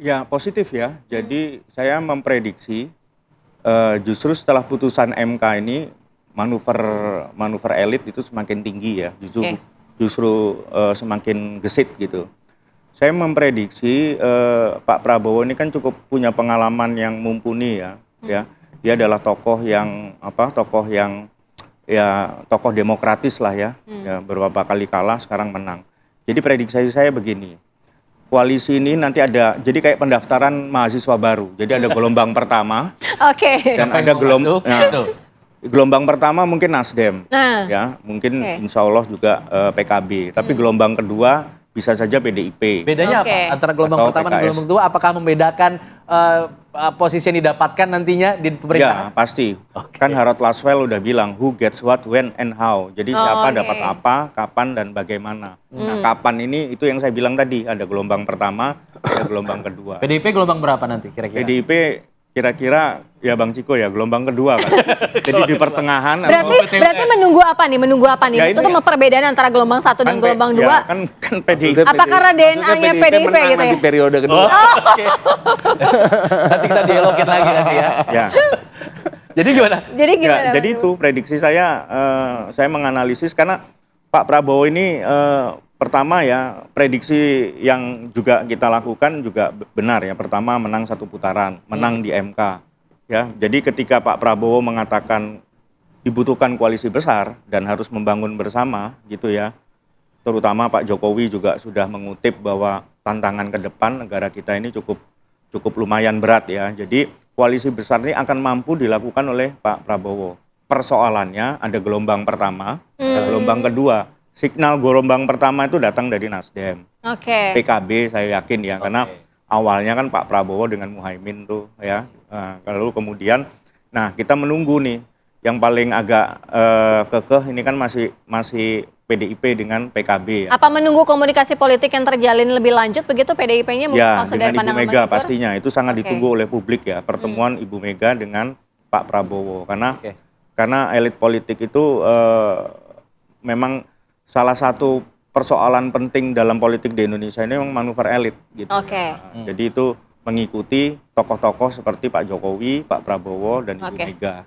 Ya positif ya. Jadi saya memprediksi justru setelah putusan MK ini manuver manuver elit itu semakin tinggi ya. Justru Oke. justru semakin gesit gitu. Saya memprediksi Pak Prabowo ini kan cukup punya pengalaman yang mumpuni ya. Ya, dia adalah tokoh yang tokoh yang ya tokoh demokratis lah ya. Ya beberapa kali kalah sekarang menang. Jadi prediksi saya begini. Koalisi ini nanti ada, jadi kayak pendaftaran mahasiswa baru. Jadi ada gelombang pertama Oke. dan Siapa ada yang mau masuk? Betul. gelombang pertama mungkin Nasdem, Nah, ya mungkin oke. insya Allah juga PKB. Tapi gelombang kedua bisa saja PDIP. Bedanya Oke. apa antara gelombang Atau pertama dan PKS. gelombang kedua? Apakah membedakan posisi yang didapatkan nantinya di Ya pemerintahan? pasti. Oke. Kan Harold Laswell udah bilang who gets what, when, and how. Jadi siapa oke. dapat apa, kapan dan bagaimana. Nah kapan ini itu yang saya bilang tadi ada gelombang pertama, ada gelombang kedua. PDIP gelombang berapa nanti kira-kira? PDIP kira-kira ya Bang Ciko ya gelombang kedua kan. Jadi di pertengahan Berarti menunggu apa nih? Menunggu apa nih? Ya, Maksudnya ini- perbedaan antara gelombang 1 dan gelombang 2? kan PDIP. Apa karena DNA-nya PDIP menang gitu ya? nanti periode kedua. Oke. Nanti kita dialogin lagi nanti ya. Ya. Jadi gimana? Jadi Ya, gimana? jadi itu prediksi saya menganalisis karena Pak Prabowo ini pertama ya prediksi yang juga kita lakukan juga benar ya. Pertama menang 1 putaran, menang di MK. Ya, jadi ketika Pak Prabowo mengatakan dibutuhkan koalisi besar dan harus membangun bersama gitu ya. Terutama Pak Jokowi juga sudah mengutip bahwa tantangan ke depan negara kita ini cukup lumayan berat ya. Jadi koalisi besar ini akan mampu dilakukan oleh Pak Prabowo. Persoalannya ada gelombang pertama, ada gelombang kedua. Signal gelombang pertama itu datang dari Nasdem, Oke. PKB saya yakin ya, karena Oke. awalnya kan Pak Prabowo dengan Muhaimin tuh ya. Lalu kemudian, nah kita menunggu nih, yang paling agak kekeh ini kan masih PDIP dengan PKB ya. Apa menunggu komunikasi politik yang terjalin lebih lanjut begitu PDIP-nya Ya, maksud dari dengan Ibu pandangan Mega Bang Tigor? pastinya itu sangat Oke. ditunggu oleh publik ya, pertemuan Ibu Mega dengan Pak Prabowo Oke. karena elit politik itu memang salah satu persoalan penting dalam politik di Indonesia ini memang manuver elit gitu. Oke. Jadi itu mengikuti tokoh-tokoh seperti Pak Jokowi, Pak Prabowo dan Ibu Oke. Mega.